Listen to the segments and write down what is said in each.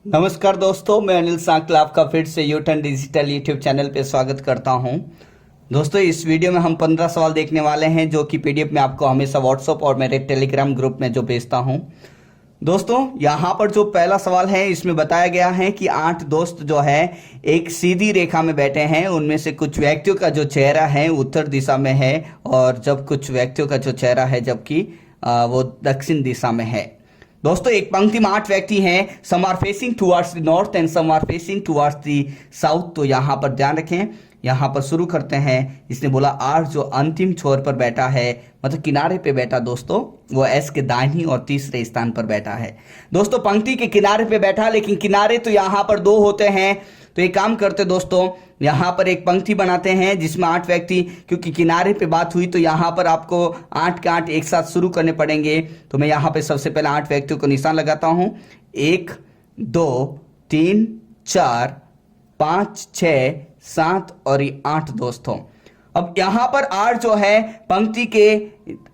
नमस्कार दोस्तों, मैं अनिल सांकला आपका फिर से यूटर्न डिजिटल यूट्यूब चैनल पे स्वागत करता हूं। दोस्तों, इस वीडियो में हम 15 सवाल देखने वाले हैं जो कि पीडीएफ में आपको हमेशा व्हाट्सएप और मेरे टेलीग्राम ग्रुप में जो भेजता हूं। दोस्तों, यहाँ पर जो पहला सवाल है इसमें बताया गया है कि 8 दोस्त जो है एक सीधी रेखा में बैठे हैं। उनमें से कुछ व्यक्तियों का जो चेहरा है उत्तर दिशा में है और जब कुछ व्यक्तियों का जो चेहरा है जबकि वो दक्षिण दिशा में है। दोस्तों, एक पंक्ति में 8 व्यक्ति हैं। Some are facing towards the north and some are facing towards the south. तो यहाँ पर ध्यान रखें, यहाँ पर शुरू करते हैं। इसने बोला आर जो अंतिम छोर पर बैठा है, मतलब किनारे पे बैठा दोस्तों, वो एस के दाहिनी और तीसरे स्थान पर बैठा है। दोस्तों, पंक्ति के किनारे पे बैठा, लेकिन किनारे तो यहाँ पर 2 होते हैं। तो एक काम करते दोस्तों, यहाँ पर एक पंक्ति बनाते हैं जिसमें 8 व्यक्ति, क्योंकि किनारे पे बात हुई तो यहाँ पर आपको 8 के 8 एक साथ शुरू करने पड़ेंगे। तो मैं यहाँ पे सबसे पहले 8 व्यक्तियों को निशान लगाता हूं। 1 2 3 4 5 6 7 और ये 8 दोस्तों। अब यहाँ पर आर जो है पंक्ति के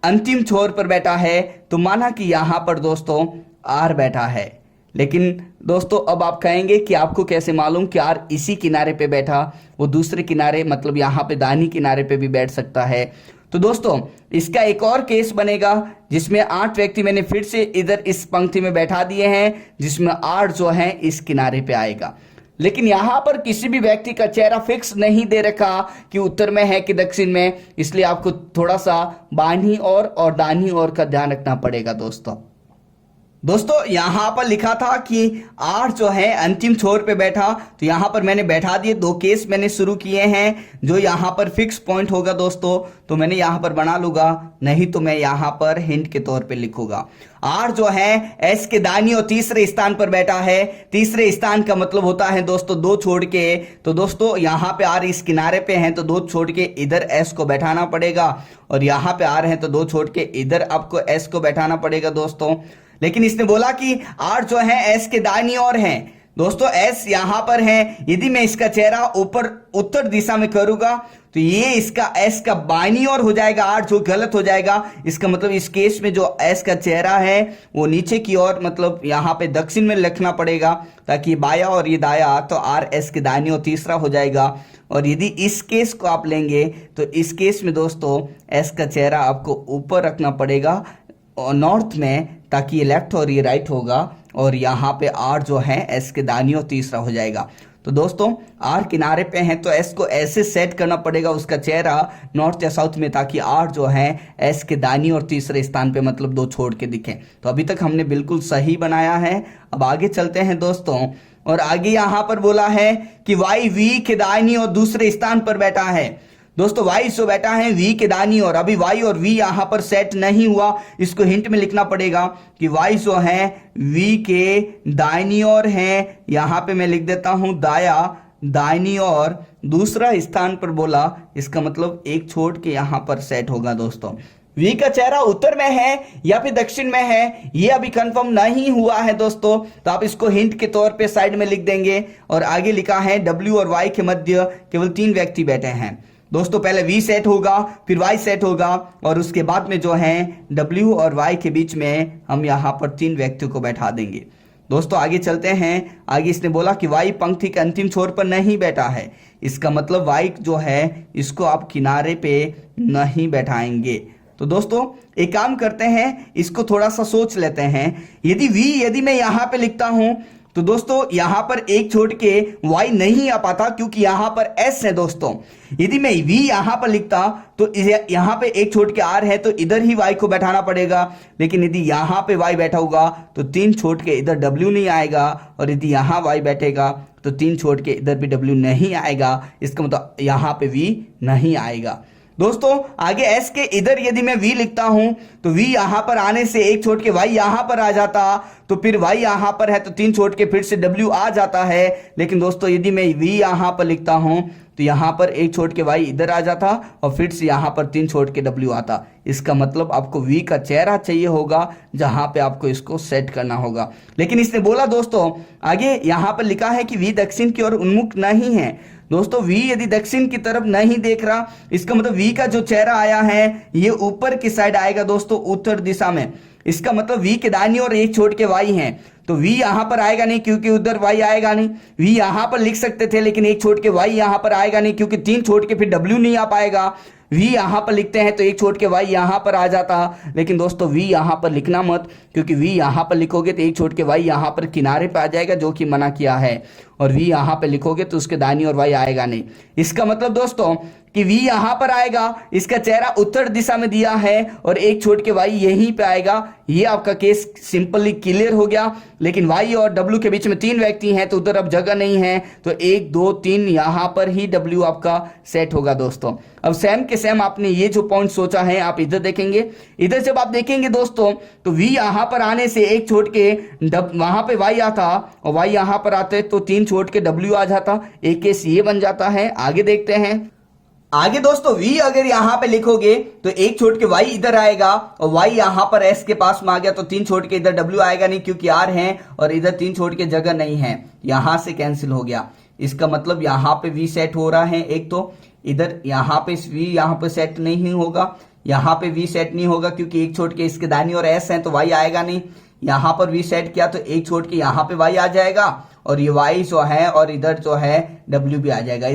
अंतिम छोर पर बैठा है, तो माना कि यहाँ पर दोस्तों आर बैठा है। लेकिन दोस्तों, अब आप कहेंगे कि आपको कैसे मालूम कि आर इसी किनारे पे बैठा, वो दूसरे किनारे मतलब यहाँ पे दाहिनी किनारे पे भी बैठ सकता है। तो दोस्तों, इसका एक और केस बनेगा जिसमें 8 व्यक्ति मैंने फिर से इधर इस पंक्ति में बैठा दिए हैं, जिसमें आर जो है इस किनारे पे आएगा। लेकिन यहां पर किसी भी व्यक्ति का चेहरा फिक्स नहीं दे रखा कि उत्तर में है कि दक्षिण में, इसलिए आपको थोड़ा सा बाईं ओर और दाहिनी ओर का ध्यान रखना पड़ेगा दोस्तों, यहां पर लिखा था कि आर जो है अंतिम छोर पे बैठा, तो यहां पर मैंने बैठा दिए। 2 केस मैंने शुरू किए हैं जो यहां पर फिक्स पॉइंट होगा दोस्तों, तो मैंने यहां पर बना लूंगा, नहीं तो मैं यहां पर हिंट के तौर पे लिखूंगा। आर जो है एस के दाहिनी और तीसरे स्थान पर बैठा है। तीसरे स्थान का मतलब होता है दोस्तों 2 छोड़ के। तो दोस्तों, यहां पे आर इस किनारे पे है तो 2 छोड़ के इधर एस को बैठाना पड़ेगा, और यहां पे आर है तो 2 छोड़ के इधर आपको एस को बैठाना पड़ेगा दोस्तों। लेकिन इसने बोला कि आर जो है एस के दाहिनी ओर है। दोस्तों, एस यहां पर है। यदि मैं इसका चेहरा ऊपर उत्तर दिशा में करूंगा तो ये इसका एस का बाईं ओर हो जाएगा, आर जो गलत हो जाएगा। इसका मतलब इस केस में जो एस का चेहरा है वो नीचे की ओर, मतलब यहां पे दक्षिण में लिखना पड़ेगा, ताकि बाया और ये दाया, तो आर एस के दाहिनी और तीसरा हो जाएगा। और यदि इस केस को आप लेंगे तो इस केस में दोस्तों एस का चेहरा आपको ऊपर रखना पड़ेगा और नॉर्थ में, ताकि ये लेफ्ट और ये राइट होगा, और यहाँ पे आर जो है एस के दाहिनी और तीसरा हो जाएगा। तो दोस्तों, आर किनारे पे है तो एस को ऐसे सेट करना पड़ेगा उसका चेहरा नॉर्थ या साउथ में, ताकि आर जो है एस के दाहिनी और तीसरे स्थान पे मतलब 2 छोड़ के दिखे। तो अभी तक हमने बिल्कुल सही बनाया है। अब आगे चलते हैं दोस्तों, और आगे यहाँ पर बोला है कि वाई वी के दाहिनी और दूसरे स्थान पर बैठा है। दोस्तों, वाई जो बैठा है वी के दानी, और अभी वाई और वी यहां पर सेट नहीं हुआ, इसको हिंट में लिखना पड़ेगा कि वाई जो है वी के दाहिनी ओर है। यहां पे मैं लिख देता हूं दाया दाहिनी ओर, दूसरा स्थान पर बोला, इसका मतलब एक छोड़ के यहां पर सेट होगा दोस्तों। वी का चेहरा उत्तर में है या फिर दक्षिण में है, ये अभी कंफर्म नहीं हुआ है दोस्तों, तो आप इसको हिंट के तौर पे साइड में लिख देंगे। और आगे लिखा है डब्ल्यू और वाई के मध्य केवल 3 व्यक्ति बैठे हैं। दोस्तों, पहले V सेट होगा, फिर Y सेट होगा, और उसके बाद में जो है W और Y के बीच में हम यहाँ पर 3 व्यक्तियों को बैठा देंगे। दोस्तों, आगे चलते हैं। आगे इसने बोला कि Y पंक्ति के अंतिम छोर पर नहीं बैठा है। इसका मतलब Y जो है इसको आप किनारे पे नहीं बैठाएंगे। तो दोस्तों, एक काम करते हैं, इसको थोड़ा सा सोच लेते हैं। यदि मैं यहाँ पे लिखता हूं तो दोस्तों यहां पर एक छोड़ के y नहीं आ पाता, क्योंकि यहां पर s है दोस्तों। यदि मैं v यहां पर लिखता तो यहां पे एक छोड़ के r है, तो इधर ही y को बैठाना पड़ेगा। लेकिन यदि यहां पे y बैठा होगा तो 3 छोड़ के इधर w नहीं आएगा, और यदि यहां y बैठेगा तो 3 छोड़ के इधर भी w नहीं आएगा। इसका मतलब यहां पे v नहीं आएगा। दोस्तों, आगे s के इधर यदि मैं v लिखता हूं तो v यहां पर आने से एक छोड़ के y यहां पर आ जाता, तो फिर y यहां पर है तो 3 छोड़ के फिर से w आ जाता है। लेकिन दोस्तों, यदि मैं v यहां पर लिखता हूं तो यहां पर एक छोड़ के y इधर आ जाता और फिर से यहां पर 3 छोड़ के w आता। इसका मतलब आपको v का चेहरा चाहिए होगा, जहां पे आपको इसको सेट करना होगा। लेकिन इसने बोला दोस्तों, आगे यहां पर लिखा है कि v दक्षिण की ओर उन्मुख नहीं है। दोस्तों, v यदि दक्षिण की तरफ नहीं देख रहा, इसका मतलब v का जो चेहरा आया है ये ऊपर की साइड आएगा दोस्तों, उत्तर दिशा में। इसका मतलब v के दाहिनी ओर एक छोड़ के y है, तो v यहां पर आएगा नहीं क्योंकि उधर y आएगा नहीं। v यहां पर लिख सकते थे लेकिन एक छोड़ के y यहां पर आएगा नहीं क्योंकि 3 छोड़ के फिर w नहीं आ पाएगा। v यहां पर लिखते हैं तो एक छोड़ के y यहां पर आ जाता, लेकिन दोस्तों v यहां पर लिखना मत, क्योंकि v यहां पर लिखोगे तो एक छोड़ के y यहां पर किनारे पे आ जाएगा जो कि मना किया है, और v यहां पर लिखोगे तो उसके दाहिनी ओर y आएगा नहीं। इसका मतलब दोस्तों कि v यहां पर आएगा, इसका चेहरा उत्तर दिशा में दिया है और एक छोड़ के y यहीं पे आएगा। ये आपका केस सिंपली क्लियर हो गया। लेकिन y और w के बीच में 3 व्यक्ति हैं तो उधर अब जगह नहीं है, तो 1 2 3 यहां पर ही w आपका सेट होगा दोस्तों। अब सेम के सेम आपने ये जो पॉइंट सोचा है आप इधर देखेंगे, इधर जब आप देखेंगे दोस्तों तो v यहां पर आने से एक छोड़ के वहां पे y आता और y यहां पर आते तो 3 छोड़ के w आ जाता। एक केस ये बन जाता है। आगे देखते हैं। आगे दोस्तों v अगर यहां पे लिखोगे तो एक छोड़ के y इधर आएगा और y यहां पर s के पास में आ गया तो 3 छोड़ के इधर w आएगा नहीं क्योंकि r है और इधर 3 छोड़ के जगह नहीं है, यहां से कैंसिल हो गया। इसका मतलब यहां पे v सेट हो रहा है एक, तो इधर यहां पे v यहां पे सेट नहीं होगा, यहां पे v सेट नहीं होगा क्योंकि एक छोड़ के इसके दाहिनी और s है तो y आएगा नहीं। यहां पर v सेट किया तो एक छोड़ के यहां पे y आ जाएगा और ये y जो है और इधर जो है w भी आ जाएगा।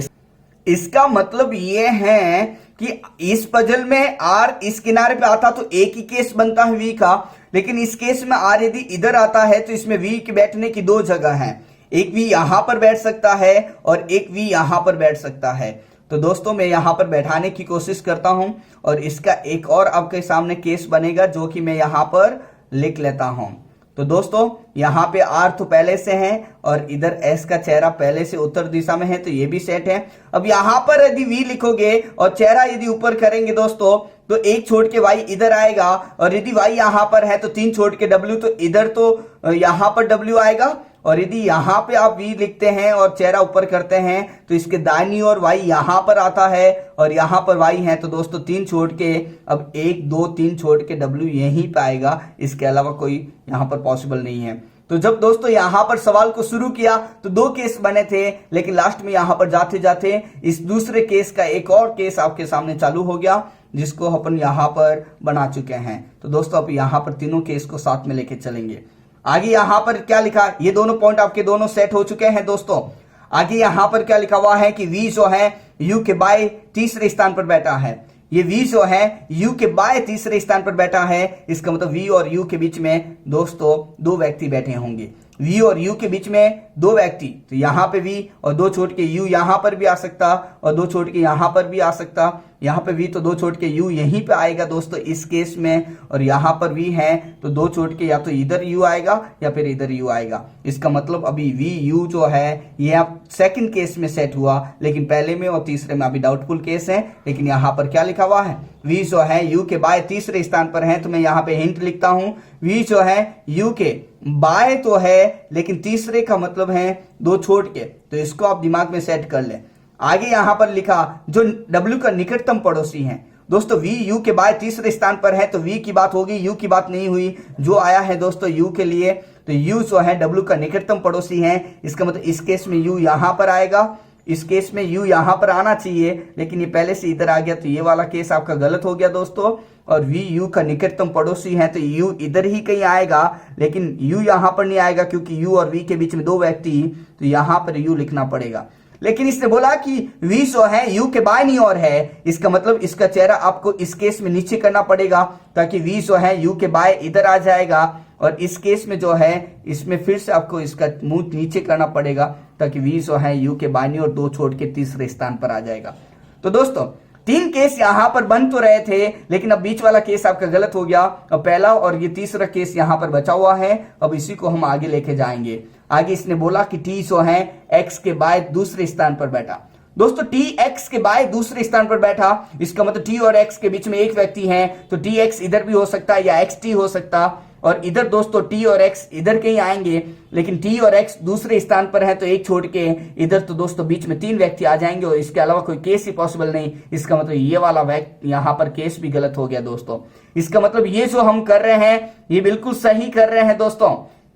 इसका मतलब ये है कि इस पजल में r इस किनारे पे आता तो एक ही केस बनता है v का, लेकिन इस केस में r यदि इधर आता है तो इसमें v के बैठने की 2 जगह हैं, एक v यहां पर बैठ सकता है और एक v यहां पर बैठ सकता है। तो दोस्तों मैं यहां पर बैठाने की कोशिश करता हूं और इसका एक और आपके सामने केस बनेगा जो कि मैं यहां पर लिख लेता हूं। तो दोस्तों यहाँ पे r तो पहले से है और इधर s का चेहरा पहले से उत्तर दिशा में है तो ये भी सेट है। अब यहाँ पर यदि v लिखोगे और चेहरा यदि ऊपर करेंगे दोस्तों तो एक छोड़ के y इधर आएगा और यदि y यहाँ पर है तो 3 छोड़ के w, तो इधर तो यहाँ पर w आएगा, और यदि यहाँ पे आप v लिखते हैं और चेहरा ऊपर करते हैं तो इसके दाहिनी ओर y यहाँ पर आता है और यहाँ पर y है, तो दोस्तों 3 छोड़ के अब 1 2 3 छोड़ के w यहीं पे आएगा, इसके अलावा कोई यहाँ पर पॉसिबल नहीं है। तो जब दोस्तों यहाँ पर सवाल को शुरू किया तो 2 केस बने थे, लेकिन लास्ट में यहाँ पर जाते जाते इस दूसरे केस का एक और केस आपके सामने चालू हो गया जिसको अपन यहाँ पर बना चुके हैं। तो दोस्तों अब यहाँ पर तीनों केस को साथ में लेके चलेंगे। आगे यहाँ पर क्या लिखा, ये दोनों पॉइंट आपके दोनों सेट हो चुके हैं दोस्तों। आगे यहाँ पर क्या लिखा हुआ है कि v जो है u के बाय तीसरे स्थान पर बैठा है। ये v जो है u के बाय तीसरे स्थान पर बैठा है, इसका मतलब v और u के बीच में दोस्तों 2 व्यक्ति बैठे होंगे। v और u के बीच में 2 व्यक्ति, तो यहाँ पे v और 2 छोड़ के u यहाँ पर भी आ सकता और 2 छोड़ के यहाँ पर भी आ सकता। यहाँ पे v तो 2 छोड़ के u यहीं पे आएगा दोस्तों इस केस में, और यहाँ पर v है तो 2 छोड़ के या तो इधर u आएगा या फिर इधर u आएगा। इसका मतलब अभी v u जो है ये आप सेकंड केस में सेट हुआ, लेकिन पहले में और तीसरे में अभी डाउटफुल केस है। लेकिन यहाँ पर क्या लिखा हुआ है, v जो है u के बाय तीसरे स्थान पर है, तो मैं यहाँ पे हिंट लिखता हूँ v जो है u के बाय तो है लेकिन तीसरे का मतलब है 2 छोड़ के, तो इसको आप दिमाग में सेट कर लें। आगे यहाँ पर लिखा जो w का निकटतम पड़ोसी है दोस्तों, v u के बाय तीसरे स्थान पर है तो v की बात होगी, u की बात नहीं हुई। जो आया है दोस्तों u के लिए, तो u जो है w का निकटतम पड़ोसी है, इसका मतलब इस केस में u यहाँ पर आएगा, इस केस में u यहाँ पर आना चाहिए लेकिन ये पहले से इधर आ गया, तो ये वाला केस आपका गलत हो गया दोस्तों। और v u का निकटतम पड़ोसी है तो u इधर ही कहीं आएगा, लेकिन u यहाँ पर नहीं आएगा क्योंकि u और v के बीच में 2 व्यक्ति, तो यहाँ पर u लिखना पड़ेगा। लेकिन इसने बोला कि v जो है u के बाईं ओर है, इसका मतलब इसका चेहरा आपको इस केस में नीचे करना पड़ेगा ताकि v जो है u के बाएं इधर आ जाएगा, और इस केस में जो है इसमें फिर से आपको इसका मुंह नीचे करना पड़ेगा ताकि v जो है u के बाईं ओर 2 छोड़ के तीसरे स्थान पर आ जाएगा। तो दोस्तों 3 केस यहाँ पर बन तो रहे थे, लेकिन अब बीच वाला केस आपका गलत हो गया। अब पहला और ये तीसरा केस यहाँ पर बचा हुआ है, अब इसी को हम आगे लेके जाएंगे। आगे इसने बोला कि t जो है x के बाय दूसरे स्थान पर बैठा। दोस्तों t x के बाय दूसरे स्थान पर बैठा, इसका मतलब t और x के बीच में एक व्यक्ति है, तो tx इधर भी हो सकता है या xt हो सकता, और इधर दोस्तों t और x इधर कहीं आएंगे, लेकिन t और x दूसरे स्थान पर है तो एक छोड़ के इधर, तो दोस्तों बीच में 3 व्यक्ति आ जाएंगे और इसके अलावा कोई केस ही पॉसिबल नहीं। इसका मतलब ये वाला व्यक्ति यहाँ पर केस भी गलत हो गया दोस्तों। इसका मतलब ये जो हम कर रहे हैं ये बिल्कुल सही कर रहे हैं दोस्तों,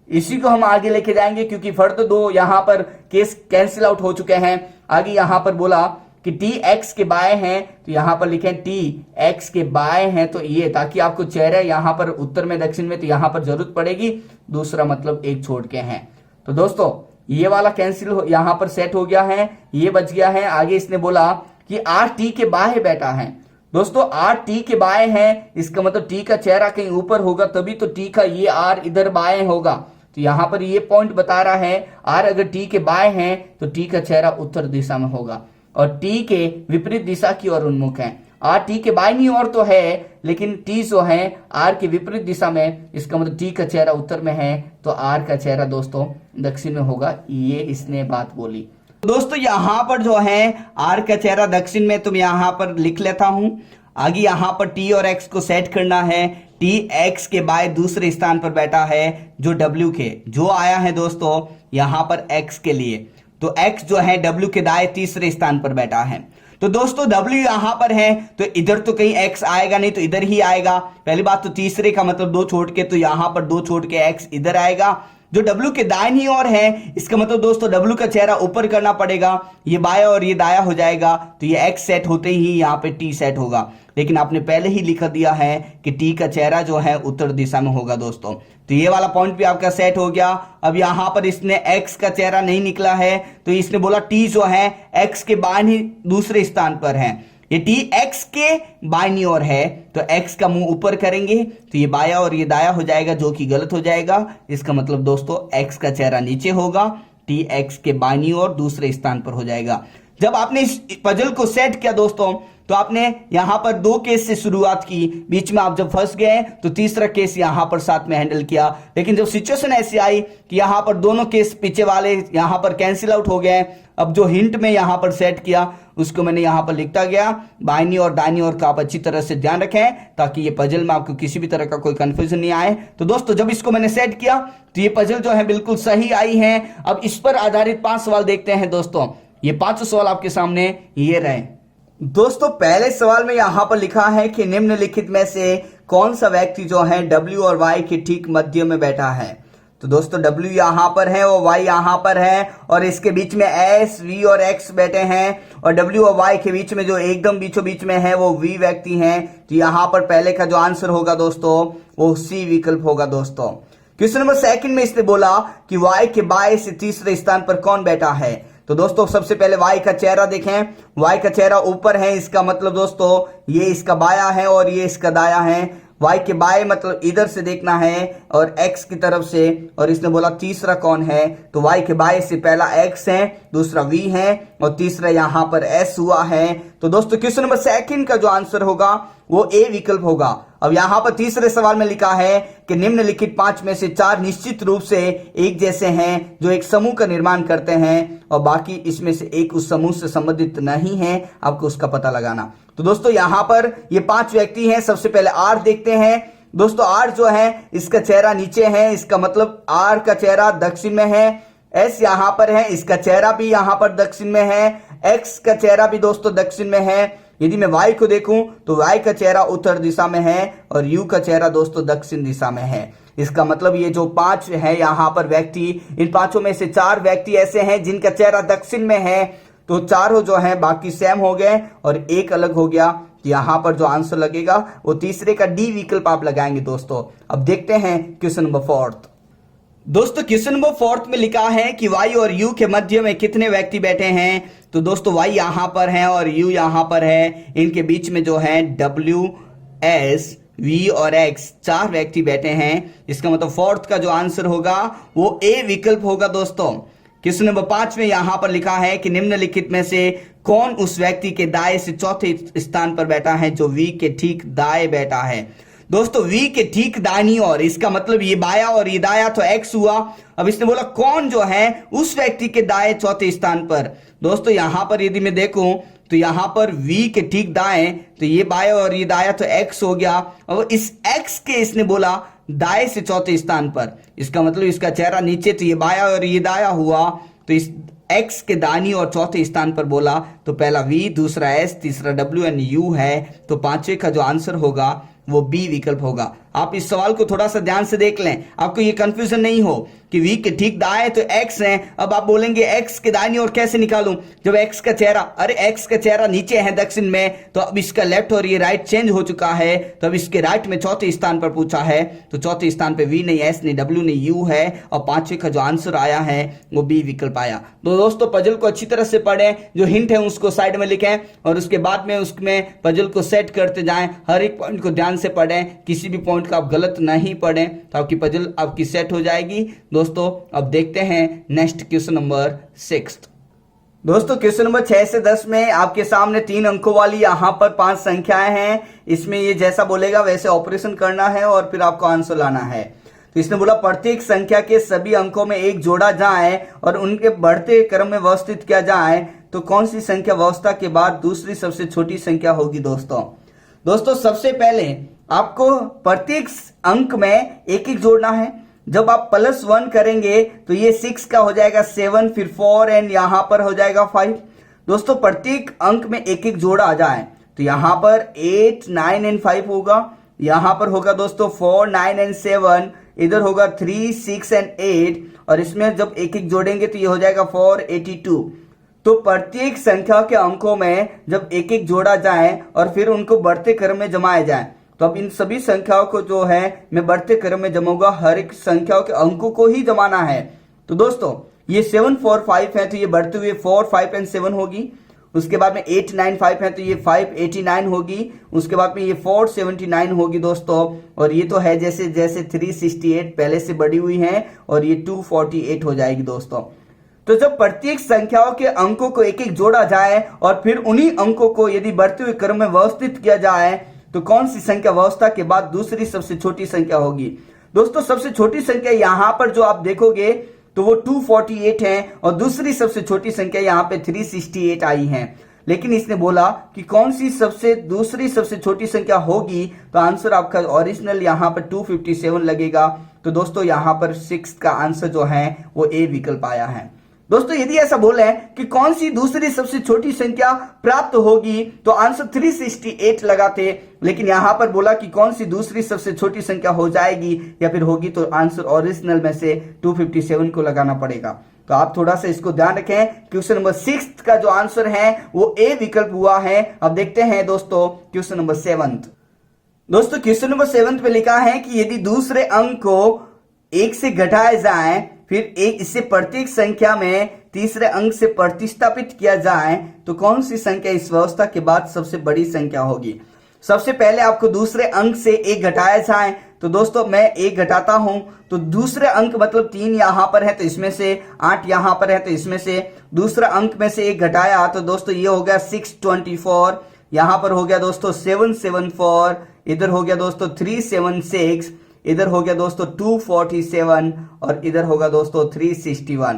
इसी को हम आगे लेके जाएंगे क्योंकि फर्द 2 यहाँ पर केस कैंसिल आउट हो चुके हैं। आगे यहाँ पर बोला कि टी एक्स के बाएं हैं तो यहां पर लिखें टी एक्स के बाएं हैं तो ये, ताकि आपको चेहरा यहां पर उत्तर में दक्षिण में तो यहां पर जरूरत पड़ेगी, दूसरा मतलब एक छोड़ के हैं। तो दोस्तों ये वाला कैंसिल यहां पर सेट हो गया है, ये बच गया है। आगे इसने बोला कि आर टी के बाएं बैठा है। दोस्तों आर टी के बाएं है, इसका मतलब टी का चेहरा कहीं ऊपर होगा तभी तो टी का ये आर इधर बाएं होगा। तो यहां पर ये पॉइंट बता रहा है आर अगर टी के बाएं हैं तो टी का चेहरा उत्तर दिशा में होगा और टी के विपरीत दिशा की ओर उन्मुख है। आर टी के बाईं ओर तो है लेकिन टी जो है आर के विपरीत दिशा में, इसका मतलब टी का चेहरा उत्तर में है तो आर का चेहरा दोस्तों दक्षिण में होगा, ये इसने बात बोली। दोस्तों यहां पर जो है आर का चेहरा दक्षिण में, तुम यहां पर लिख लेता हूं। आगे यहां पर टी और एक्स को सेट करना है। टी एक्स के बाएं दूसरे स्थान पर बैठा है जो डब्ल्यू के, जो आया है दोस्तों यहां पर एक्स के लिए, तो एक्स जो है डब्ल्यू के दाएं तीसरे स्थान पर बैठा है। तो दोस्तों W यहां पर है तो इधर तो कहीं x आएगा नहीं तो इधर ही आएगा। पहली बात तो तीसरे का मतलब 2 छोड़ के, तो यहां पर 2 छोड़ के x इधर आएगा। जो W के दाहिनी ओर है इसका मतलब दोस्तों W का चेहरा ऊपर करना पड़ेगा, ये बाया और ये दाया हो जाएगा तो ये x सेट होते ही यहाँ पे t सेट होगा। लेकिन आपने पहले ही लिख दिया है कि t का चेहरा जो है उत्तर दिशा में होगा दोस्तों, तो ये वाला पॉइंट भी आपका सेट हो गया। अब यहां पर इसने x का चेहरा नहीं निकला है तो इसने बोला t जो है x के बाईं दूसरे स्थान पर है, ये टी एक्स के बाईं ओर है तो एक्स का मुंह ऊपर करेंगे तो ये बाया और ये दाया हो जाएगा, जो कि गलत हो जाएगा। इसका मतलब दोस्तों एक्स का चेहरा नीचे होगा, टी एक्स के बाईं ओर दूसरे स्थान पर हो जाएगा। जब आपने इस पजल को सेट किया दोस्तों तो आपने यहां पर 2 केस से शुरुआत की, बीच में आप जब फंस गए तो तीसरा केस यहां पर साथ में हैंडल किया। लेकिन जब सिचुएशन ऐसी आई कि यहां पर दोनों केस पीछे वाले यहां पर कैंसिल आउट हो गए, अब जो हिंट में यहां पर सेट किया उसको मैंने यहां पर लिखता गया। बाईं और दाईं ओर का आप अच्छी तरह से ध्यान रखें ताकि ये पजल में आपको किसी भी तरह का कोई कंफ्यूजन नहीं आए। तो दोस्तों जब इसको मैंने सेट किया तो ये पजल जो है बिल्कुल सही आई है। अब इस पर आधारित 5 सवाल देखते हैं दोस्तों। ये 5 सवाल आपके सामने ये रहे दोस्तों। पहले सवाल में यहां पर लिखा है कि निम्नलिखित में से कौन सा व्यक्ति जो है W और Y के ठीक मध्य में बैठा है। तो दोस्तों W यहां पर है और Y यहां पर है और इसके बीच में S, V और X बैठे हैं और W और Y के बीच में जो एकदम बीचों बीच में है वो V व्यक्ति हैं। तो यहां पर पहले का जो आंसर होगा दोस्तों वो C विकल्प होगा दोस्तों। क्वेश्चन नंबर 2 में इसने बोला कि Y के बाएं से तीसरे स्थान पर कौन बैठा है। तो दोस्तों सबसे पहले Y का चेहरा देखें, Y का चेहरा ऊपर है, इसका मतलब दोस्तों ये इसका बाया है और ये इसका दाया है। Y के बाएं मतलब इधर से देखना है और X की तरफ से, और इसने बोला तीसरा कौन है, तो Y के बाएं से पहला X है, दूसरा V है और तीसरा यहां पर S हुआ है। तो दोस्तों क्वेश्चन नंबर 2 का जो आंसर होगा वो A विकल्प होगा। अब यहां पर तीसरे सवाल में लिखा है कि निम्नलिखित 5 में से 4 निश्चित रूप से एक जैसे हैं जो एक समूह का निर्माण करते हैं और बाकी इसमें से एक उस समूह से संबंधित नहीं है, आपको उसका पता लगाना। तो दोस्तों यहां पर ये 5 व्यक्ति हैं। सबसे पहले R देखते हैं दोस्तों। R जो है इसका चेहरा नीचे है, इसका मतलब R का चेहरा दक्षिण में है। S यहां पर है, इसका चेहरा भी यहां पर दक्षिण में है। X का चेहरा भी दोस्तों दक्षिण में है। यदि मैं Y को देखूं तो Y का चेहरा उत्तर दिशा में है और U का चेहरा दोस्तों दक्षिण दिशा में है। इसका मतलब ये जो 5 है यहां पर व्यक्ति, इन 5 में से 4 व्यक्ति ऐसे हैं जिनका चेहरा दक्षिण में है, तो चारों जो है बाकी सेम हो गए और एक अलग हो गया। यहां पर जो आंसर लगेगा वो तीसरे का D विकल्प आप लगाएंगे दोस्तों। अब देखते हैं क्वेश्चन नंबर 4। दोस्तों क्वेश्चन नंबर 4 में लिखा है कि Y और U के मध्य में कितने व्यक्ति बैठे हैं। तो दोस्तों Y यहां पर है और U यहां पर है, इनके बीच में जो है W, S, V और X 4 व्यक्ति बैठे हैं। इसका मतलब 4 का जो आंसर होगा वो A विकल्प होगा दोस्तों। क्वेश्चन नंबर 5 में यहां पर लिखा है कि निम्नलिखित में से कौन उस व्यक्ति के दाएं से चौथे स्थान पर बैठा है जो V के ठीक दाएं बैठा है। दोस्तों V के ठीक दाईं ओर, इसका मतलब ये बाया और ये दाया तो X हुआ। अब इसने बोला कौन जो है उस व्यक्ति के दाएं चौथे स्थान पर। दोस्तों यहां पर यदि मैं देखूं तो यहां पर V के ठीक दाएं तो ये बाया और ये दाया तो X हो गया। और इस X के इसने बोला दाएं से चौथे स्थान पर, इसका मतलब इसका चेहरा नीचे तो ये बाया और ये दाया हुआ, तो इस X के दाईं और चौथे स्थान पर बोला तो पहला V, दूसरा S, तीसरा W एंड U है। तो 5वें का जो आंसर होगा वो बी विकल्प होगा। आप इस सवाल को थोड़ा सा ध्यान से देख लें, आपको ये कंफ्यूजन नहीं हो कि वी के ठीक दाएं तो एक्स है, अब आप बोलेंगे एक्स के दाहिनी ओर कैसे निकालूं जब एक्स का चेहरा, अरे एक्स का चेहरा नीचे है दक्षिण में, तो अब इसका लेफ्ट और ये राइट चेंज हो चुका है, तो अब इसके राइट में चौथे स्थान पर पूछा है, तो चौथे स्थान पे वी नहीं, एस नहीं, डब्ल्यू नहीं, यू है, और पांचवे का जो आंसर आया है वो बी विकल्प आया। तो दोस्तों पजल को अच्छी तरह से पढ़ें, जो हिंट है उसको साइड में लिखें और उसके बाद में उसमें पजल को सेट करते जाएं, हर एक पॉइंट को ध्यान से पढ़ें, किसी भी पॉइंट का आप गलत नहीं पढ़ें तो आपकी पजल आपकी सेट हो जाएगी। दोस्तों अब देखते हैं नेक्स्ट क्वेश्चन नंबर 6। दोस्तों क्वेश्चन नंबर 6 से 10 में आपके सामने 3 अंकों वाली यहाँ पर 5 संख्याएं हैं, इसमें ये जैसा बोलेगा वैसे ऑपरेशन करना है और फिर आपको आंसर लाना है। तो इसने बोला प्रत्येक संख्या के सभी अंकों में एक जोड़ा जाए और उनके बढ़ते क्रम में व्यवस्थित किया जाए, तो कौन सी संख्या व्यवस्था के बाद दूसरी सबसे छोटी संख्या होगी। दोस्तों सबसे पहले आपको प्रत्येक अंक में एक एक जोड़ना है। जब आप +1 करेंगे तो ये 6 का हो जाएगा 7, फिर 4 एंड यहां पर हो जाएगा 5। दोस्तों प्रत्येक अंक में एक एक जोड़ा आ जाए तो यहां पर 8, 9 एंड 5 होगा, यहां पर होगा दोस्तों 4, 9 एंड 7, इधर होगा 3, 6 एंड 8, और इसमें जब एक एक जोड़ेंगे तो ये हो जाएगा 482। तो प्रत्येक संख्या के अंकों में जब एक एक जोड़ा जाए और फिर उनको बढ़ते क्रम में जमाया जाए, तो अब इन सभी संख्याओं को जो है मैं बढ़ते क्रम में जमाऊंगा, हर एक संख्याओं के अंकों को ही जमाना है। तो दोस्तों ये 7, 4, 5 है तो ये बढ़ते हुए 4, 5 एंड 7 होगी, उसके बाद में 8, 9, 5 है तो ये 589 होगी, उसके बाद में ये 479 होगी दोस्तों, और ये तो है जैसे जैसे 368 पहले से बढ़ी हुई है और ये 248 हो जाएगी दोस्तों। तो जब प्रत्येक संख्याओं के अंकों को एक एक जोड़ा जाए और फिर उन्हीं अंकों को यदि बढ़ते हुए क्रम में व्यवस्थित किया जाए तो कौन सी संख्या व्यवस्था के बाद दूसरी सबसे छोटी संख्या होगी। दोस्तों सबसे छोटी संख्या यहां पर जो आप देखोगे तो वो 248 है और दूसरी सबसे छोटी संख्या यहां पे 368 आई है, लेकिन इसने बोला कि कौन सी दूसरी सबसे छोटी संख्या होगी, तो आंसर आपका ओरिजिनल यहां पर 257 लगेगा। तो दोस्तों यहां पर 6 का आंसर जो है वो ए विकल्प आया है। दोस्तों यदि ऐसा बोले कि कौन सी दूसरी सबसे छोटी संख्या प्राप्त होगी तो आंसर 368 लगाते, लेकिन यहां पर बोला कि कौन सी दूसरी सबसे छोटी संख्या हो जाएगी या फिर होगी, तो आंसर ओरिजिनल में से 257 को लगाना पड़ेगा। तो आप थोड़ा सा इसको ध्यान रखें। क्वेश्चन नंबर 6 का जो आंसर है वो ए विकल्प हुआ है। अब देखते हैं दोस्तों क्वेश्चन नंबर 7। दोस्तों क्वेश्चन नंबर 7 पे लिखा है कि यदि दूसरे अंक को 1 से घटाए जाए फिर इससे प्रत्येक संख्या में तीसरे अंक से प्रतिस्थापित किया जाए तो कौन सी संख्या इस व्यवस्था के बाद सबसे बड़ी संख्या होगी। सबसे पहले आपको दूसरे अंक से 1 घटाया जाए, तो दोस्तों मैं 1 घटाता हूं तो दूसरे अंक मतलब 3 यहां पर है तो इसमें से, 8 यहां पर है तो इसमें से दूसरा अंक में से 1 घटाया तो दोस्तों ये हो गया 624, यहां पर हो गया दोस्तों 774, इधर हो गया दोस्तों 376, इधर हो गया दोस्तों 247 और इधर होगा दोस्तों 361।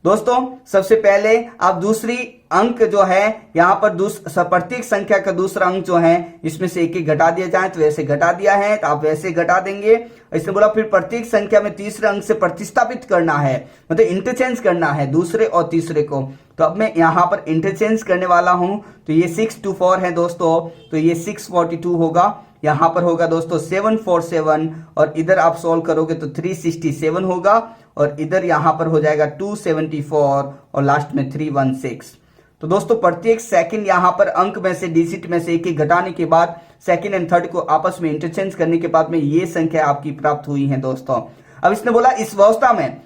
दोस्तों सबसे पहले आप दूसरी अंक जो है यहां पर प्रत्येक संख्या का दूसरा अंक जो है इसमें से एक घटा दिया जाए, तो वैसे घटा दिया है तो आप वैसे घटा देंगे। इसने बोला फिर प्रत्येक संख्या में तीसरे अंक से प्रतिस्थापित करना है, मतलब इंटरचेंज करना है दूसरे और तीसरे को। तो अब मैं यहां पर इंटरचेंज करने वाला हूं, तो ये 6 to 4 है दोस्तों, तो ये 642 होगा, यहां पर होगा दोस्तों 747 और इधर आप सॉल्व करोगे तो 367 होगा और इधर यहां पर हो जाएगा 274 और लास्ट में 316। तो दोस्तों प्रत्येक सेकंड यहां पर अंक में से डिजिट में से एक घटाने के बाद सेकंड एंड थर्ड को आपस में इंटरचेंज करने के बाद में ये संख्या आपकी प्राप्त हुई है दोस्तों। अब इसने बोला इस व्यवस्था में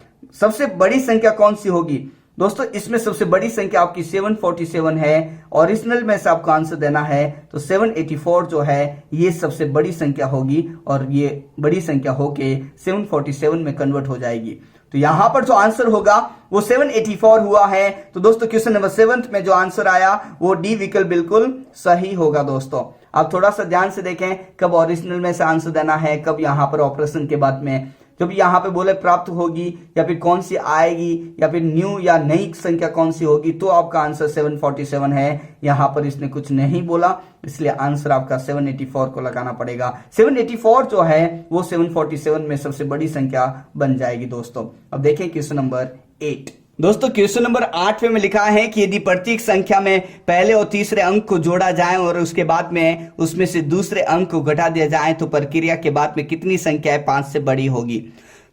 सबसे बड़ी संख्या कौन सी होगी। दोस्तों इसमें सबसे बड़ी संख्या आपकी 747 है, ओरिजिनल में से आपको आंसर देना है तो 784 जो है ये सबसे बड़ी संख्या होगी और ये बड़ी संख्या होके 747 में कन्वर्ट हो जाएगी। तो यहां पर जो आंसर होगा वो 784 हुआ है। तो दोस्तों क्वेश्चन नंबर 7 में जो आंसर आया वो डी विकल्प बिल्कुल सही होगा। दोस्तों आप थोड़ा सा ध्यान से देखें कब ओरिजिनल में से आंसर देना है, कब यहां पर ऑपरेशन के बाद में जब यहाँ पे बोले प्राप्त होगी या फिर कौन सी आएगी या फिर न्यू या नई संख्या कौन सी होगी, तो आपका आंसर 747 है। यहाँ पर इसने कुछ नहीं बोला इसलिए आंसर आपका 784 को लगाना पड़ेगा। 784 जो है वो 747 में सबसे बड़ी संख्या बन जाएगी दोस्तों। अब देखें क्वेश्चन नंबर 8। दोस्तों क्वेश्चन नंबर 8 में लिखा है कि यदि प्रत्येक संख्या में पहले और तीसरे अंक को जोड़ा जाए और उसके बाद में उसमें से दूसरे अंक को घटा दिया जाए तो प्रक्रिया के बाद में कितनी संख्याएं 5 से बड़ी होगी।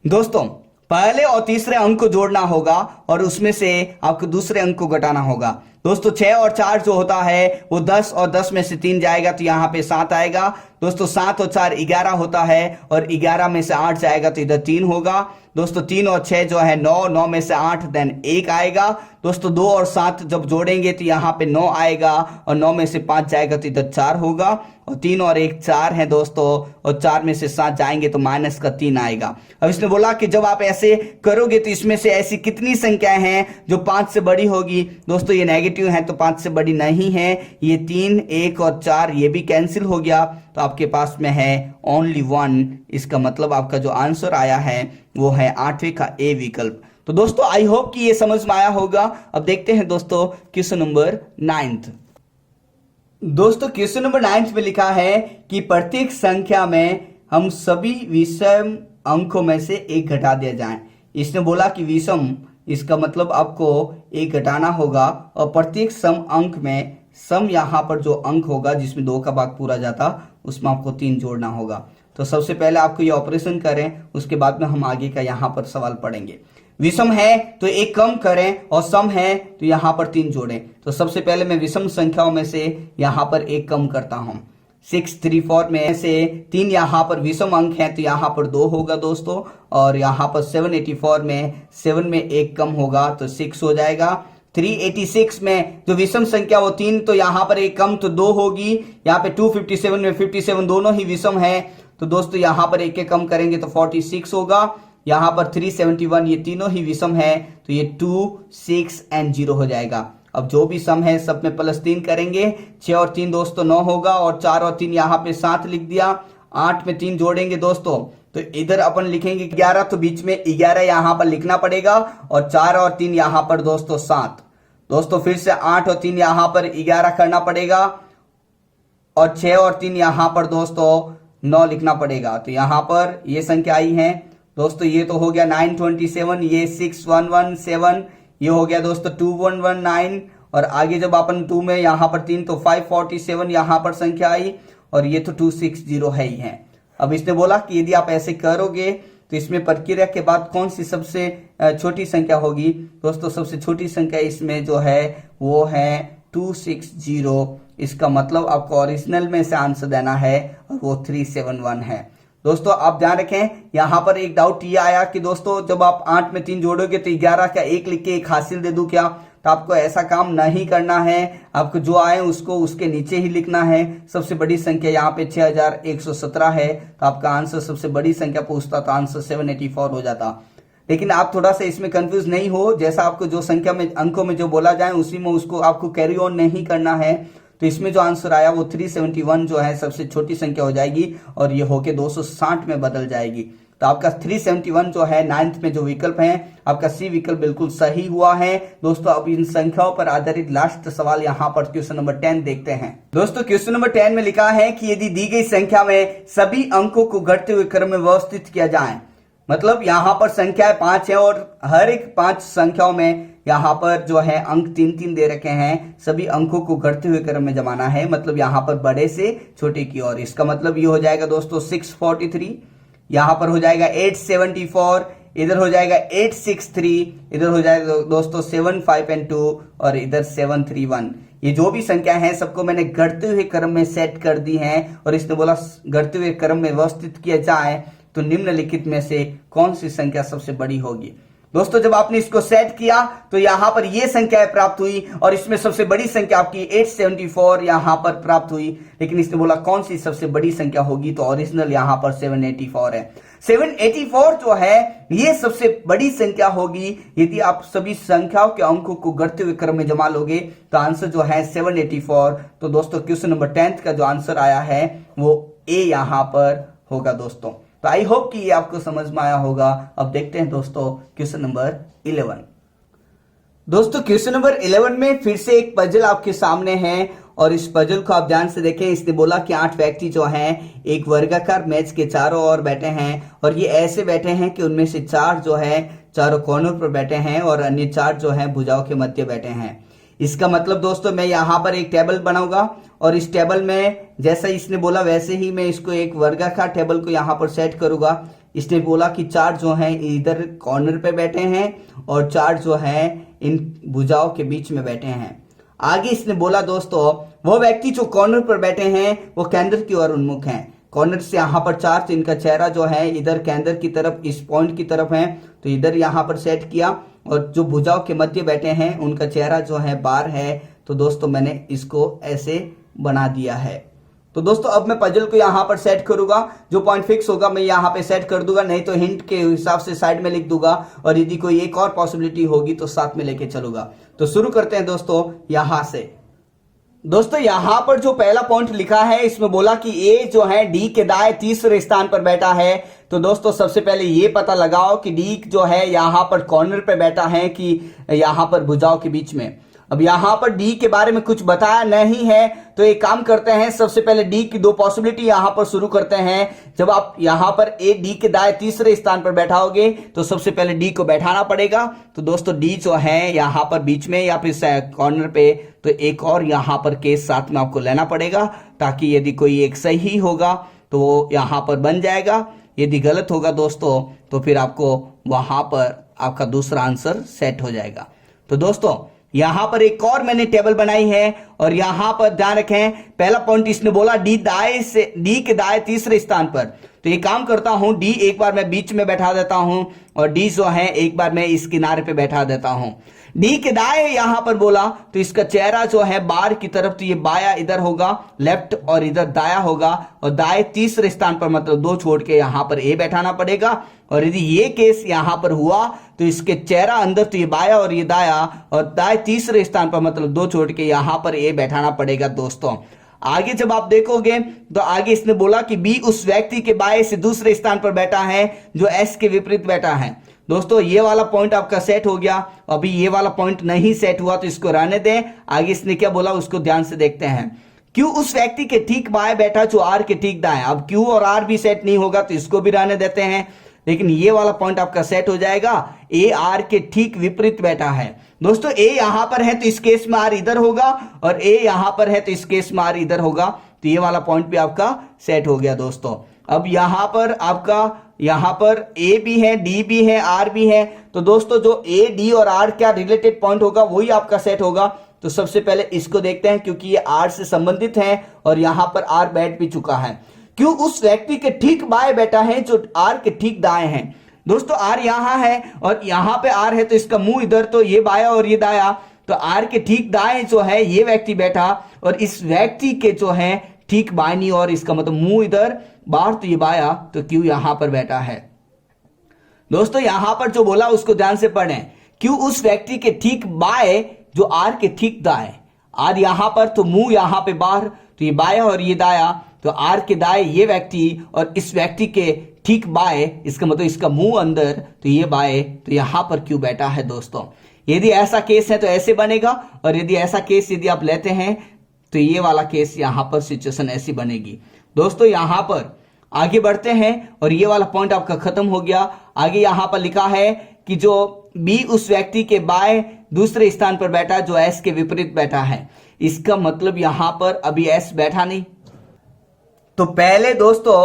दोस्तों पहले और तीसरे अंक को जोड़ना होगा और उसमें से आपको दूसरे अंक को घटाना होगा। दोस्तों 6 और 4 जो होता है वो 10 और 10 में से 3 जाएगा तो यहाँ पे 7 आएगा। दोस्तों 7 और 4 11 होता है और 11 में से 8 जाएगा तो इधर 3 होगा। दोस्तों 3 और 6 जो है 9, 9 में से 8 देन 1 आएगा। दोस्तों 2 और 7 जब जोड़ेंगे तो यहाँ पे 9 आएगा और 9 में से 5 जाएगा तो इधर 4 होगा और 3 और 1 4 है दोस्तों, और 4 में से 7 जाएंगे तो माइनस का 3 आएगा। अब इसने बोला कि जब आप ऐसे करोगे तो इसमें से ऐसी कितनी संख्याएं हैं जो 5 से बड़ी होगी। दोस्तों ये नेगेटिव है तो 5 से बड़ी नहीं है, ये 3, 1 और 4 ये भी कैंसिल हो गया तो आपके पास में है ओनली 1। इसका मतलब आपका जो आंसर आया है वो है 8वें का ए विकल्प। तो दोस्तों आई होप कि ये समझ में आया होगा। अब देखते हैं दोस्तों क्वेश्चन नंबर 9। दोस्तों क्वेश्चन नंबर 9 में लिखा है कि प्रत्येक संख्या में हम सभी विषम अंकों में से एक घटा दिया जाए। इसने बोला कि विषम, इसका मतलब आपको एक घटाना होगा और प्रत्येक सम अंक में सम यहाँ पर जो अंक होगा जिसमें 2 का भाग पूरा जाता उसमें आपको 3 जोड़ना होगा। तो सबसे पहले आपको ये ऑपरेशन करें, उसके बाद में हम आगे का यहाँ पर सवाल पढ़ेंगे। विषम है तो एक कम करें और सम है तो यहाँ पर 3 जोड़ें। तो सबसे पहले मैं विषम संख्याओं में से यहाँ पर एक कम करता हूँ। 634 में से 3 यहाँ पर विषम अंक है तो यहाँ पर 2 होगा दोस्तों, और यहाँ पर 784 में 7 में एक कम होगा तो 6 हो जाएगा। 386 में जो विषम संख्या वो 3 तो यहाँ पर एक कम तो 2 होगी। यहाँ पे 257 में 57 दोनों ही विषम है तो दोस्तों यहाँ पर एक कम करेंगे तो 46 होगा। यहाँ पर 371 ये तीनों ही विषम है तो ये 2, 6 एंड 0 हो जाएगा। अब जो भी सम है सब में +3 करेंगे। 6 और 3 दोस्तों 9 होगा और 4 और 3 यहाँ पे 7 लिख दिया। 8 में 3 जोड़ेंगे दोस्तों तो इधर अपन लिखेंगे 11, तो बीच में 11 यहाँ पर लिखना पड़ेगा और 4 और 3 यहाँ पर दोस्तों 7। दोस्तों फिर से 8 और 3 यहाँ पर 11 करना पड़ेगा और 6 और 3 यहाँ पर दोस्तों 9 लिखना पड़ेगा। तो यहाँ पर ये संख्या आई है दोस्तों, ये तो हो गया 927, ये 6117, ये हो गया दोस्तों 2119 और आगे जब अपन 2 में यहाँ पर 3 तो 547 यहाँ पर संख्या आई और ये तो 260 है ही है। अब इसने बोला कि यदि आप ऐसे करोगे तो इसमें प्रक्रिया के बाद कौन सी सबसे छोटी संख्या होगी। दोस्तों सबसे छोटी संख्या इसमें जो है वो है 260। इसका मतलब आपको ओरिजिनल में से आंसर देना है और वो 371 है। दोस्तों आप ध्यान रखें, यहाँ पर एक डाउट ये आया कि दोस्तों जब आप 8 में 3 जोड़ोगे तो 11 का 1 लिख के 1 हासिल दे दूं क्या। तो आपको ऐसा काम नहीं करना है, आपको जो आए उसको उसके नीचे ही लिखना है। सबसे बड़ी संख्या यहाँ पे 6117 है तो आपका आंसर सबसे बड़ी संख्या पूछता तो आंसर 784 हो जाता। लेकिन आप थोड़ा सा इसमें कंफ्यूज नहीं हो, जैसा आपको जो संख्या में अंकों में जो बोला जाए उसी में उसको आपको कैरी ऑन नहीं करना है। तो इसमें जो आंसर आया वो 371 जो है सबसे छोटी संख्या हो जाएगी और ये होके 260 में बदल जाएगी। तो आपका 371 जो है 9th में जो विकल्प है आपका सी विकल्प बिल्कुल सही हुआ है। दोस्तों अब इन संख्याओं पर आधारित लास्ट सवाल यहाँ पर क्वेश्चन नंबर 10 देखते हैं। दोस्तों क्वेश्चन नंबर 10 में लिखा है कि यदि दी गई संख्या में सभी अंकों को घटते हुए क्रम में व्यवस्थित किया जाए, मतलब यहाँ पर संख्याएं 5 है और हर एक 5 संख्याओं में यहाँ पर जो है अंक 3-3 दे रखे हैं, सभी अंकों को घटते हुए क्रम में जमाना है, मतलब यहाँ पर बड़े से छोटे की ओर। इसका मतलब ये हो जाएगा दोस्तों 643, यहाँ पर हो जाएगा 874, इधर हो जाएगा 863, इधर हो जाएगा दोस्तों 75 और इधर 731। ये जो भी संख्या है सबको मैंने घटते हुए क्रम में सेट कर दी है और इसने बोला घटते हुए क्रम में व्यवस्थित किया जाए तो निम्नलिखित में से कौन सी संख्या सबसे बड़ी होगी। दोस्तों जब आपने इसको सेट किया तो यहां पर ये संख्याएं प्राप्त हुई और इसमें सबसे बड़ी संख्या आपकी 874 यहां पर प्राप्त हुई, लेकिन इसने बोला कौन सी सबसे बड़ी संख्या होगी, तो ओरिजिनल यहां पर 784 है। 784 जो है ये सबसे बड़ी संख्या होगी। यदि आप सभी संख्याओं के अंकों को घटते हुए क्रम में जमा लोगे तो आंसर जो है 784। तो दोस्तों क्वेश्चन नंबर 10 का जो आंसर आया है वो ए यहां पर होगा दोस्तों। तो आई होप कि ये आपको समझ में आया होगा। अब देखते हैं दोस्तों क्वेश्चन नंबर 11। दोस्तों क्वेश्चन नंबर 11 में फिर से एक पजल आपके सामने है और इस पजल को आप ध्यान से देखें। इसने बोला कि 8 व्यक्ति जो हैं एक वर्गाकार मेज के चारों ओर बैठे हैं और ये ऐसे बैठे हैं कि उनमें से 4 जो है चारों कोनों पर बैठे हैं और अन्य 4 जो हैं भुजाओं के मध्य बैठे हैं। इसका मतलब दोस्तों मैं यहाँ पर एक टेबल बनाऊंगा और इस टेबल में जैसा इसने बोला वैसे ही मैं इसको एक वर्गाकार टेबल को यहाँ पर सेट करूंगा। इसने बोला कि 4 जो हैं इधर कॉर्नर पे बैठे हैं और 4 जो हैं इन भुजाओं के बीच में बैठे हैं। आगे इसने बोला दोस्तों वो व्यक्ति जो कॉर्नर पर बैठे हैं वो केंद्र की ओर उन्मुख हैं। कॉर्नर से यहाँ पर 4 तो इनका चेहरा जो है इधर केंद्र की तरफ इस पॉइंट की तरफ है, तो इधर यहाँ पर सेट किया। और जो भुजाओं के मध्य बैठे हैं उनका चेहरा जो है बाहर है, तो दोस्तों मैंने इसको ऐसे बना दिया है। तो दोस्तों अब मैं पजल को यहाँ पर सेट करूंगा, जो पॉइंट फिक्स होगा मैं यहाँ पे सेट कर दूंगा, नहीं तो हिंट के हिसाब से साइड में लिख दूंगा और यदि कोई एक और पॉसिबिलिटी होगी तो साथ में लेके चलूंगा। तो शुरू करते हैं दोस्तों यहाँ से। दोस्तों यहाँ पर जो पहला पॉइंट लिखा है इसमें बोला कि ए जो है डी के दाएं तीसरे स्थान पर बैठा है। तो दोस्तों सबसे पहले ये पता लगाओ कि डी जो है यहाँ पर कॉर्नर पे बैठा है कि यहाँ पर भुजाओं के बीच में। अब यहाँ पर डी के बारे में कुछ बताया नहीं है, तो एक काम करते हैं, सबसे पहले डी की 2 पॉसिबिलिटी यहाँ पर शुरू करते हैं। जब आप यहाँ पर ए डी के दाएं तीसरे स्थान पर बैठाओगे तो सबसे पहले डी को बैठाना पड़ेगा। तो दोस्तों डी जो है यहाँ पर बीच में या फिर कॉर्नर पे, तो एक और यहाँ पर केस साथ में आपको लेना पड़ेगा, ताकि यदि कोई एक सही होगा तो वो यहाँ पर बन जाएगा, यदि गलत होगा दोस्तों तो फिर आपको वहां पर आपका दूसरा आंसर सेट हो जाएगा। तो दोस्तों यहां पर एक और मैंने टेबल बनाई है और यहां पर ध्यान रखें, पहला पॉइंट इसने बोला डी के दाएं तीसरे स्थान पर। तो ये काम करता हूं, डी एक बार मैं बीच में बैठा देता हूं और डी जो है एक बार मैं इस किनारे पे बैठा देता हूं। डी के दाएं यहां पर बोला तो इसका चेहरा जो है बाहर की तरफ, तो ये बाया इधर होगा लेफ्ट और इधर दाया होगा, और दाएं तीसरे स्थान पर मतलब 2 छोड़ के यहां पर ए बैठाना पड़ेगा। और यदि ये केस यहां पर हुआ तो इसके चेहरा अंदर, तो ये बाया और ये दाया, और दाएं तीसरे स्थान पर मतलब 2 छोड़ के यहां पर ए बैठाना पड़ेगा। दोस्तों आगे जब आप देखोगे तो आगे इसने बोला कि बी उस व्यक्ति के बाएं से दूसरे स्थान पर बैठा है जो एस के विपरीत बैठा है। दोस्तों ये वाला पॉइंट आपका सेट हो गया। अभी ये वाला पॉइंट नहीं सेट हुआ तो इसको रहने दें। आगे इसने क्या बोला उसको ध्यान से देखते हैं। क्यू उस व्यक्ति के ठीक बाएं बैठा जो आर के ठीक दाएं। अब क्यू और आर भी सेट नहीं होगा तो इसको भी रहने देते हैं, लेकिन ये वाला पॉइंट आपका सेट हो जाएगा। ए आर के ठीक विपरीत बैठा है। दोस्तों ए यहां पर है तो इस केस में आर इधर होगा, और ए यहां पर है तो इस केस में आर इधर होगा। तो ये वाला पॉइंट भी आपका सेट हो गया दोस्तों। अब यहां पर आपका यहां पर ए भी है, डी भी है, आर भी है। तो दोस्तों जो ए डी और आर क्या रिलेटेड पॉइंट होगा वही आपका सेट होगा। तो सबसे पहले इसको देखते हैं, क्योंकि ये आर से संबंधित है और यहां पर आर बैठ भी चुका है। क्यों उस व्यक्ति के ठीक बाएं बैठा है जो आर के ठीक दाएं हैं। दोस्तों आर यहां है और यहां पे आर है, तो इसका मुंह इधर, तो ये बाया और ये दाया, तो आर के ठीक दाएं जो है ये व्यक्ति बैठा, और इस व्यक्ति के जो है ठीक बाईं और, इसका मतलब मुंह इधर बाहर, तो ये बाया, तो क्यों यहां पर बैठा है। दोस्तों यहां पर जो बोला उसको ध्यान से पढ़ें। क्यों उस व्यक्ति के ठीक बाएं जो आर के ठीक दाएं। आर यहां पर तो मुंह यहां पे बाहर, तो ये बाया और ये दाया, तो आर के दाएं ये व्यक्ति और इस व्यक्ति के ठीक बाएं, इसका मतलब इसका मुंह अंदर, तो ये बाएं, तो यहां पर क्यों बैठा है। दोस्तों यदि ऐसा केस है तो ऐसे बनेगा, और यदि ऐसा केस यदि आप लेते हैं तो ये वाला केस यहां पर सिचुएशन ऐसी बनेगी। दोस्तों यहां पर आगे बढ़ते हैं और ये वाला पॉइंट आपका खत्म हो गया। आगे यहां पर लिखा है कि जो बी उस व्यक्ति के बाएं दूसरे स्थान पर बैठा जो एस के विपरीत बैठा है। इसका मतलब यहां पर अभी एस बैठा नहीं, तो पहले दोस्तों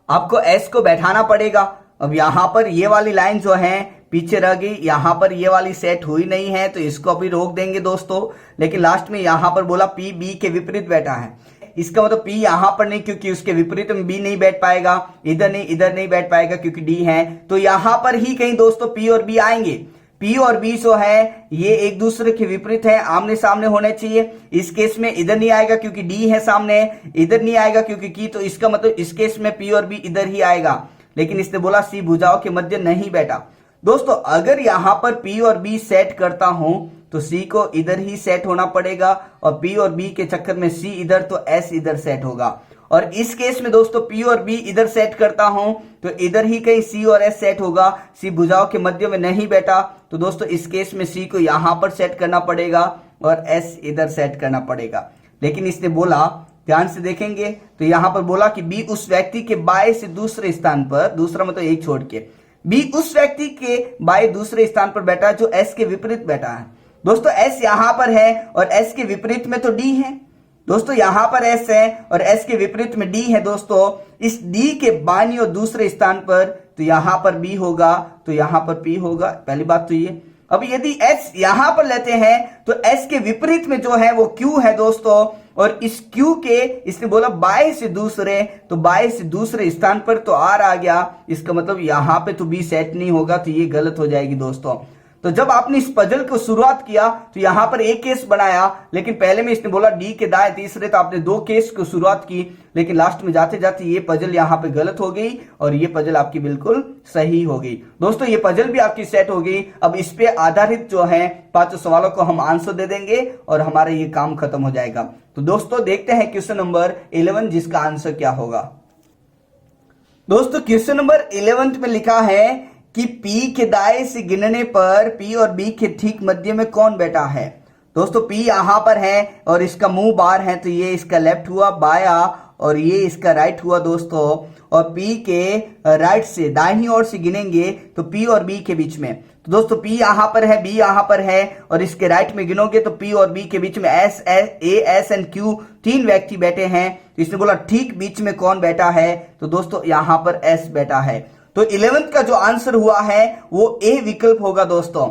आपको एस को बैठाना पड़ेगा। अब यहां पर ये वाली लाइन जो है पीछे रह गई, यहां पर ये वाली सेट हुई नहीं है, तो इसको अभी रोक देंगे दोस्तों। लेकिन लास्ट में यहां पर बोला पी बी के विपरीत बैठा है, इसका मतलब पी यहां पर नहीं, क्योंकि उसके विपरीत में बी नहीं बैठ पाएगा, इधर नहीं बैठ पाएगा क्योंकि डी है। तो यहां पर ही कहीं दोस्तों पी और बी आएंगे। पी और बी जो है ये एक दूसरे के विपरीत है, आमने सामने होने चाहिए। इस केस में इधर नहीं आएगा क्योंकि डी है सामने, इधर नहीं आएगा क्योंकि की, तो इसका मतलब इस केस में पी और बी इधर ही आएगा। लेकिन इसने बोला सी भुजाओं के मध्य नहीं बैठा। दोस्तों अगर यहां पर पी और बी सेट करता हूं तो सी को इधर ही सेट होना पड़ेगा, और पी और बी के चक्कर में सी इधर तो एस इधर सेट होगा। और इस केस में दोस्तों पी और बी इधर सेट करता हूं तो इधर ही कहीं सी और एस सेट होगा। सी भुजाओं के मध्य में नहीं बैठा, तो दोस्तों इस केस में सी को यहां पर सेट करना पड़ेगा और एस इधर सेट करना पड़ेगा। लेकिन इसने बोला, ध्यान से देखेंगे तो यहां पर बोला कि बी उस व्यक्ति के बाएं से दूसरे स्थान पर, दूसरा मतलब एक छोड़ के, बी उस व्यक्ति के बाएं दूसरे स्थान पर बैठा है जो एस के विपरीत बैठा है। दोस्तों एस यहां पर है और एस के विपरीत में तो डी है। दोस्तों यहां पर एस है और एस के विपरीत में डी है। दोस्तों इस डी के बाईं और दूसरे स्थान पर तो यहां पर बी होगा, तो यहां पर पी होगा। पहली बात तो ये। अब यदि एस यहां पर लेते हैं तो एस के विपरीत में जो है वो क्यू है दोस्तों, और इस क्यू के इसने बोला बाएं से दूसरे, तो बाएं से दूसरे स्थान पर तो आर आ गया। इसका मतलब यहां पे तो बी सेट नहीं होगा, तो ये गलत हो जाएगी दोस्तों। तो जब आपने इस पजल को शुरुआत किया तो यहां पर एक केस बनाया, लेकिन पहले में इसने बोला डी के दाएं तीसरे, तो आपने दो केस को शुरुआत की, लेकिन लास्ट में जाते जाते ये पजल यहां पे गलत हो गई और ये पजल आपकी बिल्कुल सही हो गई। दोस्तों ये पजल भी आपकी सेट हो गई। अब इस पे आधारित जो है 5 सवालों को हम आंसर दे देंगे और हमारा ये काम खत्म हो जाएगा। तो दोस्तों देखते हैं क्वेश्चन नंबर 11 जिसका आंसर क्या होगा। दोस्तों क्वेश्चन नंबर 11 में लिखा है कि P के दाएं से गिनने पर P और B के ठीक मध्य में कौन बैठा है। दोस्तों P यहां पर है और इसका मुंह बाहर है, तो ये इसका लेफ्ट हुआ बाया और ये इसका राइट हुआ दोस्तों। और P के राइट से दाहिनी ओर से गिनेंगे तो P और B के बीच में, तो दोस्तों P यहां पर है, B यहां पर है और इसके राइट में गिनोगे तो P और B के बीच में S एंड Q तीन व्यक्ति बैठे हैं। तो इसने बोला ठीक बीच में कौन बैठा है, तो दोस्तों यहां पर S बैठा है। तो 11th का जो आंसर हुआ है वो ए विकल्प होगा दोस्तों।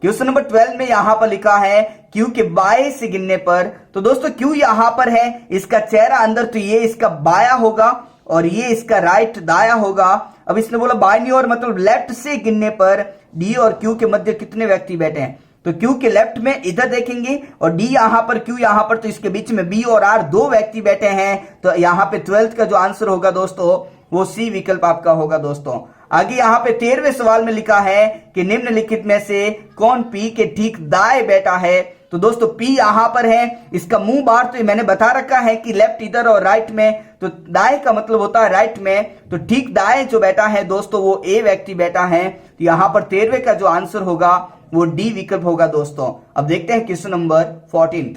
क्वेश्चन नंबर 12 में यहां पर लिखा है क्यू के बाएं से गिनने पर, तो दोस्तों क्यू यहां पर है, इसका चेहरा अंदर, तो ये इसका बाया होगा और ये इसका राइट दाया होगा। अब इसने बोला बाईं ओर मतलब लेफ्ट से गिनने पर डी और क्यू के मध्य कितने व्यक्ति बैठे हैं, तो क्यू के लेफ्ट में इधर देखेंगे और डी यहां पर, क्यू यहां पर, तो इसके बीच में बी और आर दो व्यक्ति बैठे हैं। तो यहां पे 12th का जो आंसर होगा दोस्तों वो सी विकल्प आपका होगा दोस्तों। आगे यहां पे 13वें सवाल में लिखा है कि निम्नलिखित में से कौन पी के ठीक दाएं बैठा है। तो दोस्तों पी यहां पर है, इसका मुंह बाहर, तो मैंने बता रखा है कि लेफ्ट इधर और राइट में, तो दाएं का मतलब होता है राइट में, तो ठीक दाएं जो बैठा है दोस्तों वो ए व्यक्ति बैठा है। तो यहां पर 13वें का जो आंसर होगा वो डी विकल्प होगा दोस्तों। अब देखते हैं क्वेश्चन नंबर 14।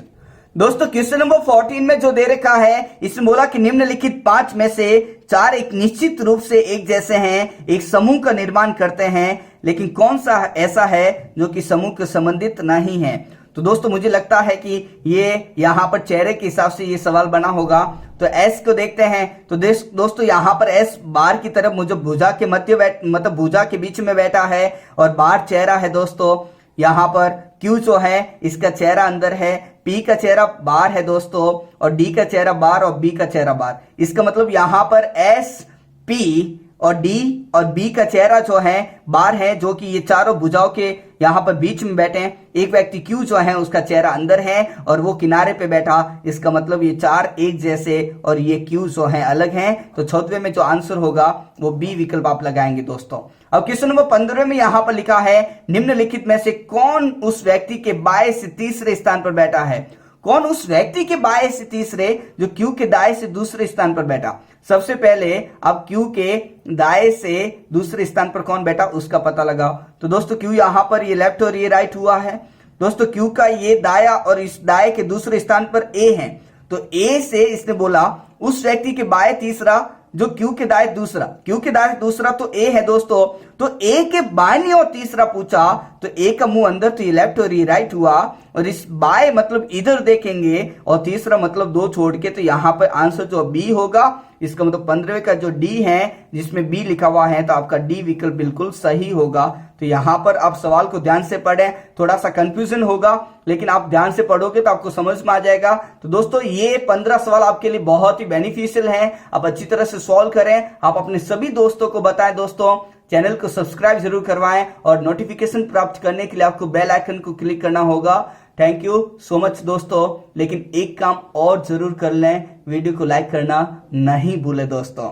दोस्तों क्वेश्चन नंबर 14 में जो दे रखा है, इसमें बोला कि निम्नलिखित 5 में से 4 एक निश्चित रूप से एक जैसे हैं, एक समूह का निर्माण करते हैं, लेकिन कौन सा ऐसा है जो कि समूह के संबंधित नहीं है। तो दोस्तों मुझे लगता है कि ये यहां पर चेहरे के हिसाब से ये सवाल बना होगा। तो एस को देखते हैं, तो दोस्तों यहां पर एस बाहर की तरफ मुझे भुजा के मध्य मतलब भुजा के बीच में बैठा है और बाहर चेहरा है दोस्तों। यहां पर क्यू जो है इसका चेहरा अंदर है, पी का चेहरा बाहर है दोस्तों और डी का चेहरा बाहर और बी का चेहरा बाहर। इसका मतलब यहां पर एस, पी और डी और बी का चेहरा जो है बाहर है, जो कि ये चारों भुजाओं के यहां पर बीच में बैठे हैं। एक व्यक्ति क्यू जो है उसका चेहरा अंदर है और वो किनारे पे बैठा। इसका मतलब ये चार एक जैसे और ये क्यू जो है अलग हैं। तो 14वें में जो आंसर होगा वो बी विकल्प आप लगाएंगे दोस्तों। अब क्वेश्चन नंबर 15 में यहां पर लिखा है निम्नलिखित में से कौन उस व्यक्ति के बाएं से तीसरे स्थान पर बैठा है। कौन उस व्यक्ति के बाएं से तीसरे जो क्यू के दाएं से दूसरे स्थान पर बैठा। सबसे पहले अब क्यू के दाएं से दूसरे स्थान पर कौन बैठा उसका पता लगाओ। तो दोस्तों क्यू यहां पर ये लेफ्ट और ये राइट हुआ है। दोस्तों क्यू का ये दाया और इस दाएं के दूसरे स्थान पर ए है। तो ए से इसने बोला उस व्यक्ति के बाएं तीसरा जो क्यू के दाएं दूसरा, क्यू के दाएं दूसरा तो ए है दोस्तों। तो ए के बाएं और तीसरा पूछा, तो ए का मुंह अंदर, तो ये लेफ्ट और ये राइट हुआ। और इस बाएं मतलब इधर देखेंगे और तीसरा मतलब दो छोड़ के, तो यहां पर आंसर जो बी होगा। इसका मतलब 15वें का जो डी है जिसमें बी लिखा हुआ है, तो आपका डी विकल्प बिल्कुल सही होगा। तो यहां पर आप सवाल को ध्यान से पढ़ें, थोड़ा सा कंफ्यूजन होगा लेकिन आप ध्यान से पढ़ोगे तो आपको समझ में आ जाएगा। तो दोस्तों ये 15 सवाल आपके लिए बहुत ही बेनिफिशियल हैं। आप अच्छी तरह से सॉल्व करें, आप अपने सभी दोस्तों को बताएं। दोस्तों चैनल को सब्सक्राइब जरूर करवाएं और नोटिफिकेशन प्राप्त करने के लिए आपको बेल आइकन को क्लिक करना होगा। थैंक यू सो मच दोस्तों। लेकिन एक काम और जरूर कर लें, वीडियो को लाइक करना नहीं भूलें दोस्तों।